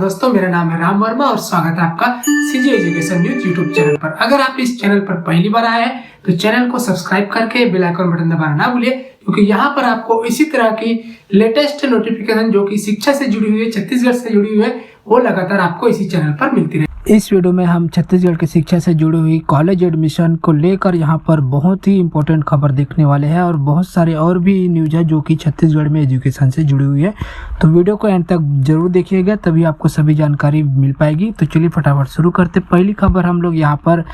दोस्तों, मेरा नाम है राम वर्मा और स्वागत है आपका CG education news YouTube channel पर। अगर आप इस चैनल पर पहली बार आए हैं तो चैनल को सब्सक्राइब करके बेल आइकन बटन दबाना ना भूलिए, क्योंकि यहाँ पर आपको इसी तरह की लेटेस्ट नोटिफिकेशन जो कि शिक्षा से जुड़ी हुई है, छत्तीसगढ़ से जुड़ी हुई है, वो लगातार आपको इसी चैनल पर मिलती रहे। इस वीडियो में हम छत्तीसगढ़ की शिक्षा से जुड़ी हुई कॉलेज एडमिशन को लेकर यहाँ पर बहुत ही इंपॉर्टेंट खबर देखने वाले हैं और बहुत सारे और भी न्यूज है जो कि छत्तीसगढ़ में एजुकेशन से जुड़ी हुई है। तो वीडियो को एंड तक जरूर देखिएगा, तभी आपको सभी जानकारी मिल पाएगी। तो चलिए फटाफट शुरू करते। पहली खबर हम लोग यहाँ पर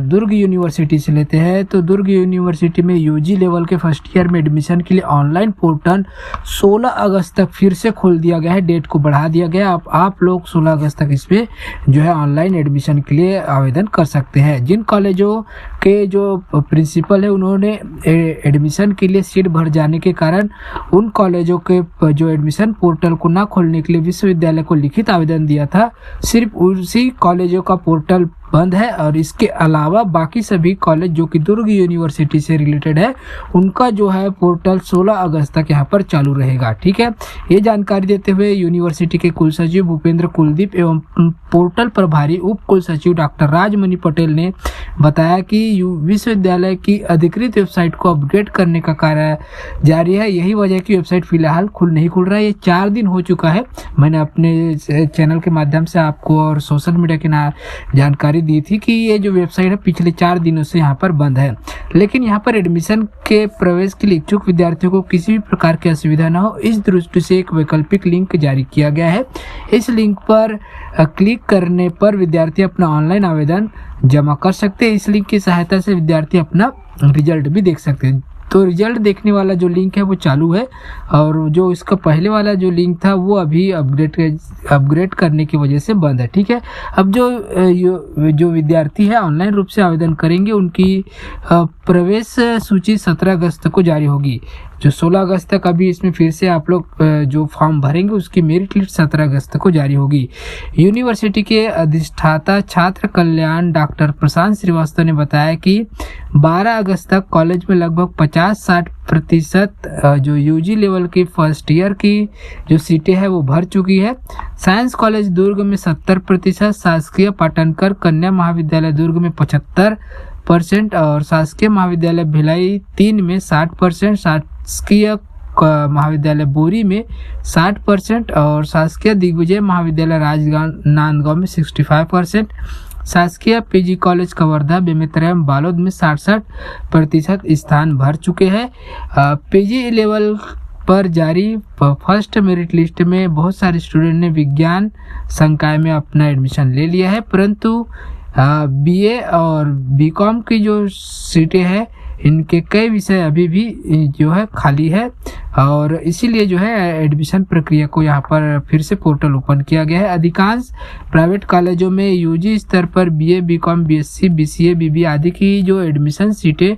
दुर्ग यूनिवर्सिटी से लेते हैं। तो दुर्ग यूनिवर्सिटी में यूजी लेवल के फर्स्ट ईयर में एडमिशन के लिए ऑनलाइन पोर्टल 16 अगस्त तक फिर से खोल दिया गया है। डेट को बढ़ा दिया गया। आप लोग 16 अगस्त तक इस पे जो है ऑनलाइन एडमिशन के लिए आवेदन कर सकते हैं। जिन कॉलेजों के जो प्रिंसिपल है उन्होंने एडमिशन के लिए सीट भर जाने के कारण उन कॉलेजों के जो एडमिशन पोर्टल को ना खोलने के लिए विश्वविद्यालय को लिखित आवेदन दिया था, सिर्फ उसी कॉलेजों का पोर्टल बंद है और इसके अलावा बाकी सभी कॉलेज जो कि दुर्ग यूनिवर्सिटी से रिलेटेड है उनका जो है पोर्टल 16 अगस्त तक यहाँ पर चालू रहेगा। ठीक है, ये जानकारी देते हुए यूनिवर्सिटी के कुल सचिव भूपेंद्र कुलदीप एवं पोर्टल प्रभारी उप कुल सचिव डॉक्टर राजमणि पटेल ने बताया कि विश्वविद्यालय की अधिकृत वेबसाइट को अपग्रेड करने का कार्य जारी है। यही वजह की वेबसाइट फिलहाल नहीं खुल रहा है। ये 4 दिन हो चुका है। मैंने अपने चैनल के माध्यम से आपको और सोशल मीडिया की जानकारी दी थी कि ये जो वेबसाइट है पिछले 4 दिनों से यहाँ पर बंद है। लेकिन यहाँ पर एडमिशन के प्रवेश के लिए इच्छुक विद्यार्थियों को किसी भी प्रकार की असुविधा न हो, इस दृष्टि से एक वैकल्पिक लिंक जारी किया गया है। इस लिंक पर क्लिक करने पर विद्यार्थी अपना ऑनलाइन आवेदन जमा कर सकते हैं। इस लिंक की सहायता से विद्यार्थी अपना रिजल्ट भी देख सकते हैं। तो रिजल्ट देखने वाला जो लिंक है वो चालू है और जो इसका पहले वाला जो लिंक था वो अभी अपग्रेड करने की वजह से बंद है। ठीक है, अब जो विद्यार्थी है ऑनलाइन रूप से आवेदन करेंगे उनकी प्रवेश सूची 17 अगस्त को जारी होगी। जो 16 अगस्त तक अभी इसमें फिर से आप लोग जो फॉर्म भरेंगे उसकी मेरिट लिस्ट 17 अगस्त को जारी होगी। यूनिवर्सिटी के अधिष्ठाता छात्र कल्याण डॉक्टर प्रशांत श्रीवास्तव ने बताया कि 12 अगस्त तक कॉलेज में लगभग 50-60% जो यूजी लेवल की फर्स्ट ईयर की जो सीटें हैं वो भर चुकी है। साइंस कॉलेज दुर्ग में 70%, शासकीय पाटनकर कन्या महाविद्यालय दुर्ग में 75% और शासकीय महाविद्यालय भिलाई 3 में 60%, शासकीय महाविद्यालय बोरी में 60% और शासकीय दिग्विजय महाविद्यालय राजनांदगांव में 65%, शासकीय पीजी कॉलेज कवर्धा बेमेतरा बालोद में 67% स्थान भर चुके हैं। पीजी लेवल पर जारी फर्स्ट मेरिट लिस्ट में बहुत सारे स्टूडेंट ने विज्ञान संकाय में अपना एडमिशन ले लिया है, परंतु बीए और बीकॉम की जो सीटें हैं इनके कई विषय अभी भी जो है खाली है और इसीलिए जो है एडमिशन प्रक्रिया को यहाँ पर फिर से पोर्टल ओपन किया गया है। अधिकांश प्राइवेट कॉलेजों में यूजी स्तर पर बीए, बीकॉम, बीएससी, बीसीए, बीबी आदि की जो एडमिशन सीटें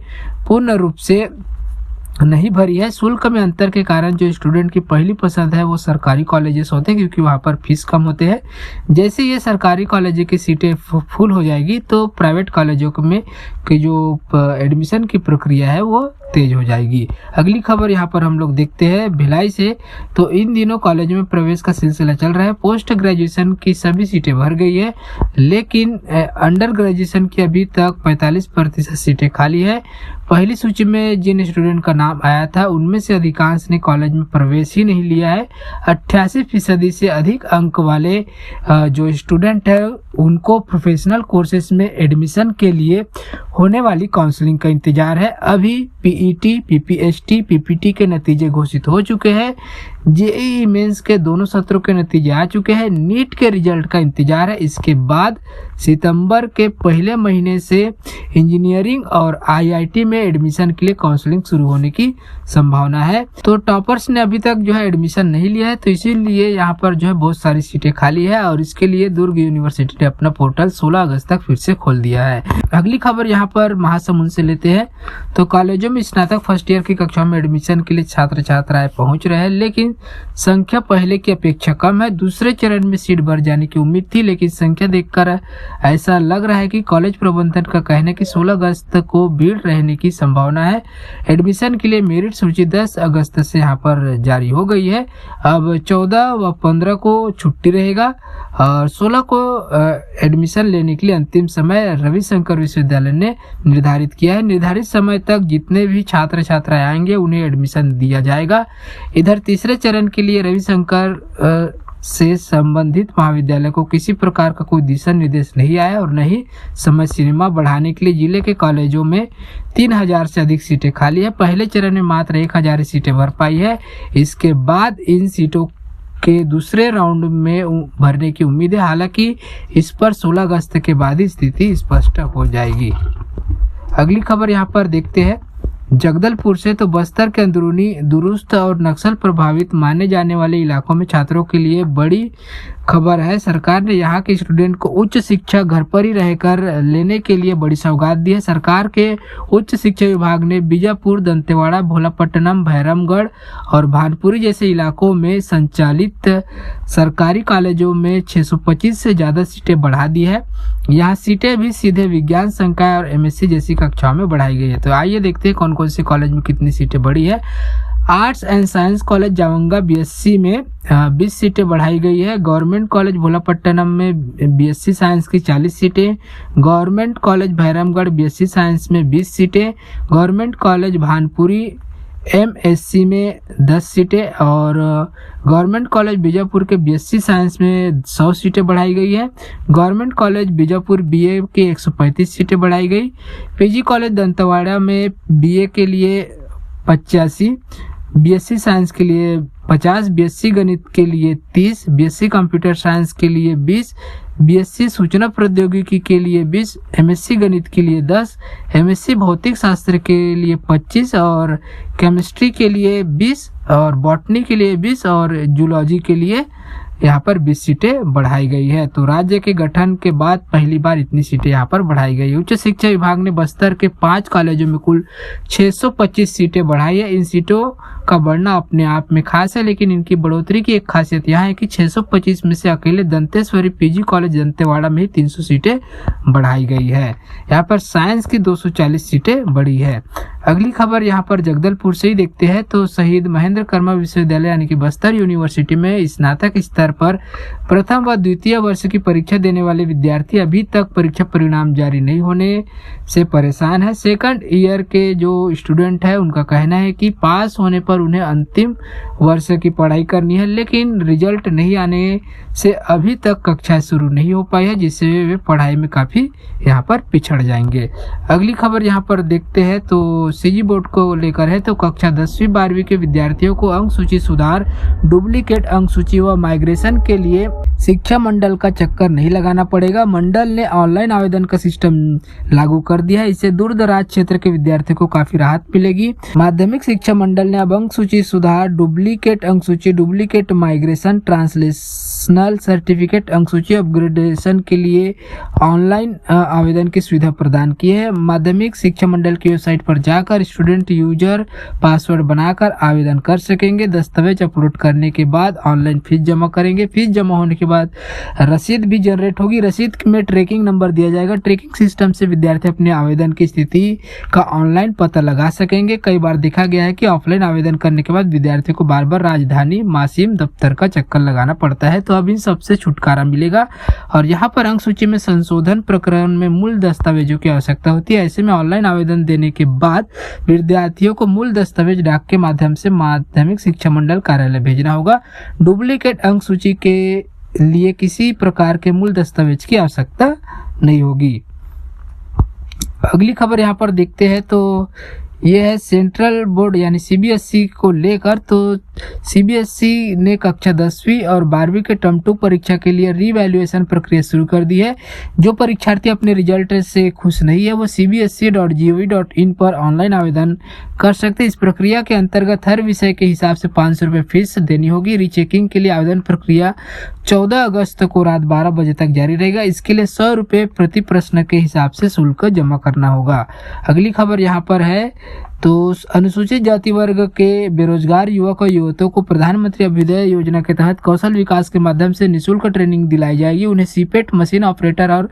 पूर्ण रूप से नहीं भरी है। शुल्क में अंतर के कारण जो स्टूडेंट की पहली पसंद है वो सरकारी कॉलेजेस होते हैं, क्योंकि वहाँ पर फीस कम होते हैं। जैसे ये सरकारी कॉलेज की सीटें फुल हो जाएगी तो प्राइवेट कॉलेजों में की जो एडमिशन की प्रक्रिया है वो तेज हो जाएगी। अगली खबर यहाँ पर हम लोग देखते हैं भिलाई से। तो इन दिनों कॉलेज में प्रवेश का सिलसिला चल रहा है। पोस्ट ग्रेजुएशन की सभी सीटें भर गई है, लेकिन अंडर ग्रेजुएशन की अभी तक 45% सीटें खाली है। पहली सूची में जिन स्टूडेंट का नाम आया था उनमें से अधिकांश ने कॉलेज में प्रवेश ही नहीं लिया है। 88% से अधिक अंक वाले जो स्टूडेंट है उनको प्रोफेशनल कोर्सेज में एडमिशन के लिए होने वाली काउंसलिंग का इंतजार है। अभी पीईटी, पीपीएचटी, पीपीटी के नतीजे घोषित हो चुके हैं। जेईई मेंस के दोनों सत्रों के नतीजे आ चुके हैं। नीट के रिजल्ट का इंतजार है। इसके बाद सितंबर के पहले महीने से इंजीनियरिंग और आईआईटी में एडमिशन के लिए काउंसलिंग शुरू होने की संभावना है। तो टॉपर्स ने अभी तक जो है एडमिशन नहीं लिया है, तो इसीलिए यहाँ पर जो है बहुत सारी सीटें खाली है और इसके लिए दुर्ग यूनिवर्सिटी ने अपना पोर्टल 16 अगस्त तक फिर से खोल दिया है। अगली खबर यहाँ पर महासमुंद से लेते हैं। तो कॉलेजों में स्नातक फर्स्ट ईयर की कक्षाओं में एडमिशन के लिए छात्र छात्राएं पहुंच रहे हैं, लेकिन लेकिन संख्या पहले की अपेक्षा कम है। दूसरे चरण में सीट बढ़ जाने की उम्मीद थी, लेकिन संख्या देखकर ऐसा लग रहा है कि कॉलेज प्रबंधन का कहना है कि 16 अगस्त को भीड़ रहने की संभावना है। एडमिशन के लिए मेरिट सूची 10 अगस्त से यहाँ पर जारी हो गई है। अब 14 व 15 को छुट्टी रहेगा और 16 को एडमिशन लेने के लिए अंतिम समय रविशंकर विश्वविद्यालय ने निर्धारित किया है। निर्धारित समय तक जितने भी छात्र छात्राएं आएंगे उन्हें एडमिशन दिया जाएगा। इधर तीसरे चरण के लिए रविशंकर से संबंधित महाविद्यालय को किसी प्रकार का कोई दिशा निर्देश नहीं आया और न ही समय सीमा बढ़ाने के लिए जिले के कॉलेजों में 3000 से अधिक सीटें खाली है। पहले चरण में मात्र 1000 सीटें भर पाई है। इसके बाद इन सीटों के दूसरे राउंड में भरने की उम्मीद है। हालांकि इस पर 16 अगस्त के बाद ही स्थिति स्पष्ट हो जाएगी। अगली खबर यहाँ पर देखते हैं। जगदलपुर से तो बस्तर के अंदरूनी दुरुस्त और नक्सल प्रभावित माने जाने वाले इलाकों में छात्रों के लिए बड़ी खबर है। सरकार ने यहाँ के स्टूडेंट को उच्च शिक्षा घर पर ही रहकर लेने के लिए बड़ी सौगात दी है। सरकार के उच्च शिक्षा विभाग ने बीजापुर, दंतेवाड़ा, भोलापट्टनम, भैरमगढ़ और भानपुरी जैसे इलाकों में संचालित सरकारी कॉलेजों में 625 से ज़्यादा सीटें बढ़ा दी है। यहाँ सीटें भी सीधे विज्ञान संकाय और एमएससी जैसी कक्षाओं में बढ़ाई गई है। तो आइए देखते हैं कौन कौन से कॉलेज में कितनी सीटें बढ़ी है। आर्ट्स एंड साइंस कॉलेज जावंगा बीएससी में 20 सीटें बढ़ाई गई है। गवर्नमेंट कॉलेज भोलापट्टनम में बीएससी साइंस की 40 सीटें। Government college Bhairamgarh BSc science में 20 सीटें। गवर्नमेंट कॉलेज भानपुरी एमएससी में 10 सीटें और गवर्नमेंट कॉलेज बीजापुर के बीएससी साइंस में 100 सीटें बढ़ाई गई है। गवर्नमेंट कॉलेज बीजापुर बीए के 135 सीटें बढ़ाई गई। पीजी कॉलेज दंतेवाड़ा में बीए के लिए 85, बीएससी साइंस के लिए 50, बीएससी गणित के लिए 30, बीएससी कंप्यूटर साइंस के लिए 20, बीएससी सूचना प्रौद्योगिकी के लिए 20, एमएससी गणित के लिए 10, एमएससी भौतिक शास्त्र के लिए 25 और केमिस्ट्री के लिए 20 और बॉटनी के लिए 20 और जूलॉजी के लिए यहाँ पर 20 सीटें बढ़ाई गई है। तो राज्य के गठन के बाद पहली बार इतनी सीटें यहाँ पर बढ़ाई गई। उच्च शिक्षा विभाग ने बस्तर के 5 कॉलेजों में कुल 625 सीटें बढ़ाई है। इन सीटों का बढ़ना अपने आप में खास है, लेकिन इनकी बढ़ोतरी की एक खासियत यह है कि 625 में से अकेले दंतेश्वरी पीजी कॉलेज दंतेवाड़ा में ही 300 सीटें बढ़ाई गई है। यहाँ पर साइंस की 240 सीटें बढ़ी है। अगली खबर यहाँ पर जगदलपुर से ही देखते हैं। तो शहीद महेंद्र कर्मा विश्वविद्यालय यानी कि बस्तर यूनिवर्सिटी में स्नातक स्तर पर प्रथम व द्वितीय वर्ष की परीक्षा देने वाले विद्यार्थी अभी तक परीक्षा परिणाम जारी नहीं होने से परेशान है। सेकंड ईयर के जो स्टूडेंट है उनका कहना है कि पास होने पर उन्हें अंतिम वर्ष की पढ़ाई करनी है, लेकिन रिजल्ट नहीं आने से अभी तक कक्षा शुरू नहीं हो पाई है, जिससे वे पढ़ाई में काफ़ी यहाँ पर पिछड़ जाएंगे। अगली खबर यहाँ पर देखते हैं। तो सीजी बोर्ड को लेकर है। तो कक्षा 10वीं 12वीं के विद्यार्थियों को अंक सूची सुधार, डुप्लीकेट अंक सूची व माइग्रेशन के लिए शिक्षा मंडल का चक्कर नहीं लगाना पड़ेगा। मंडल ने ऑनलाइन आवेदन का सिस्टम लागू कर दिया है। इससे दूर दराज क्षेत्र के विद्यार्थियों को काफी राहत मिलेगी। माध्यमिक शिक्षा मंडल ने अब अंक सूची सुधार, डुप्लीकेट अंक सूची, डुप्लीकेट माइग्रेशन, ट्रांसलेशनल सर्टिफिकेट अंक सूची अपग्रेडेशन के लिए ऑनलाइन आवेदन की सुविधा प्रदान की है। माध्यमिक शिक्षा मंडल की वेबसाइट पर जाकर स्टूडेंट यूजर पासवर्ड बनाकर आवेदन कर सकेंगे। दस्तावेज अपलोड करने के बाद ऑनलाइन फीस जमा करेंगे। फीस जमा होने के बाद रसीद भी जनरेट होगी। रसीद में ट्रैकिंग नंबर दिया जाएगा। ट्रैकिंग सिस्टम से विद्यार्थी अपने आवेदन की स्थिति का ऑनलाइन पता लगा सकेंगे। कई बार देखा गया है कि ऑफलाइन आवेदन करने के बाद विद्यार्थी को बार बार राजधानी मासिम दफ्तर का चक्कर लगाना पड़ता है। तो अब इन सबसे छुटकारा मिलेगा। और यहाँ पर अंक सूची में संशोधन प्रकरण में मूल दस्तावेजों की आवश्यकता होती है। ऐसे में ऑनलाइन आवेदन देने के बाद विद्यार्थियों को मूल दस्तावेज डाक के माध्यम से माध्यमिक शिक्षा मंडल कार्यालय भेजना होगा। डुप्लीकेट अंक सूची के लिए किसी प्रकार के मूल दस्तावेज की आवश्यकता नहीं होगी। अगली खबर यहाँ पर देखते हैं। तो ये है सेंट्रल बोर्ड यानी सीबीएसई को लेकर। तो सीबीएसई ने कक्षा 10वीं और 12वीं के टर्म 2 परीक्षा के लिए रीवैल्यूएशन प्रक्रिया शुरू कर दी है। जो परीक्षार्थी अपने रिजल्ट से खुश नहीं है वो cbse.gov.in पर ऑनलाइन आवेदन कर सकते हैं। इस प्रक्रिया के अंतर्गत हर विषय के हिसाब से 500 रुपये फीस देनी होगी। रीचेकिंग के लिए आवेदन प्रक्रिया 14 अगस्त को रात 12 बजे तक जारी रहेगा। इसके लिए 100 रुपये प्रति प्रश्न के हिसाब से शुल्क जमा करना होगा। अगली खबर यहाँ पर है। तो अनुसूचित जाति वर्ग के बेरोजगार युवक और युवतियों को प्रधानमंत्री अभ्युदय योजना के तहत कौशल विकास के माध्यम से निःशुल्क ट्रेनिंग दिलाई जाएगी। उन्हें सीपेट मशीन ऑपरेटर और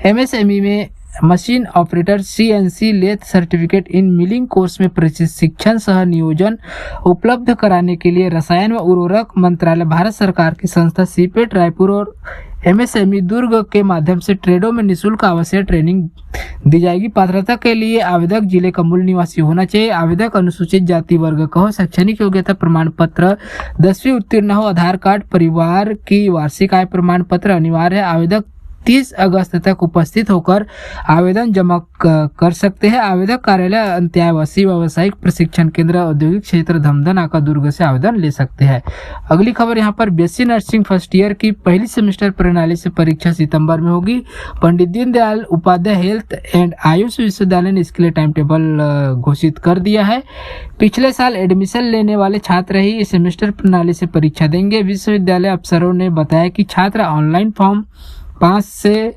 एमएसएमई में machine operator CNC lathe certificate in milling course में प्रशिक्षण सह नियोजन उपलब्ध कराने के लिए रसायन व उर्वरक मंत्रालय भारत सरकार की संस्था सीपेट रायपुर और एमएसएमई दुर्ग के माध्यम से ट्रेडों में निःशुल्क आवश्यक ट्रेनिंग दी जाएगी। पात्रता के लिए आवेदक जिले का मूल निवासी होना चाहिए। आवेदक अनुसूचित जाति वर्ग का हो। शैक्षणिक योग्यता प्रमाण पत्र 10वीं उत्तीर्ण हो। आधार कार्ड, परिवार की वार्षिक आय प्रमाण पत्र अनिवार्य है। आवेदक 30 अगस्त तक उपस्थित होकर आवेदन जमा कर सकते हैं। आवेदक कार्यालय अंत्यावासी व्यावसायिक प्रशिक्षण केंद्र औद्योगिक क्षेत्र धमदन आका दुर्ग से आवेदन ले सकते हैं। अगली खबर यहाँ पर बीएससी नर्सिंग फर्स्ट ईयर की पहली सेमेस्टर प्रणाली से परीक्षा सितंबर में होगी। पंडित दीनदयाल उपाध्याय हेल्थ एंड आयुष विश्वविद्यालय ने इसके लिए टाइम टेबल घोषित कर दिया है। पिछले साल एडमिशन लेने वाले छात्र ही इस सेमेस्टर प्रणाली से परीक्षा देंगे। विश्वविद्यालय अफसरों ने बताया कि छात्र ऑनलाइन फॉर्म 5 से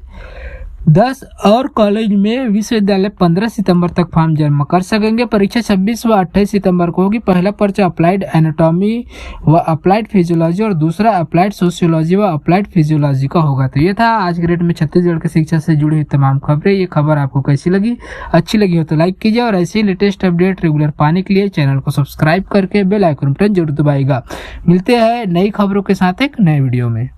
10 और कॉलेज में विश्वविद्यालय 15 सितंबर तक फॉर्म जमा कर सकेंगे। परीक्षा 26 व 28 सितंबर को होगी। पहला पर्चा अप्लाइड एनाटॉमी व अप्लाइड फिजियोलॉजी और दूसरा अप्लाइड सोशियोलॉजी व अप्लाइड फिजियोलॉजी का होगा। तो ये था आज के डेट में छत्तीसगढ़ की शिक्षा से जुड़ी हुई तमाम खबरें। ये खबर आपको कैसी लगी? अच्छी लगी हो तो लाइक कीजिए और ऐसे ही लेटेस्ट अपडेट रेगुलर पाने के लिए चैनल को सब्सक्राइब करके बेल आइकन बटन जरूर दबाइएगा। मिलते हैं नई खबरों के साथ एक नए वीडियो में।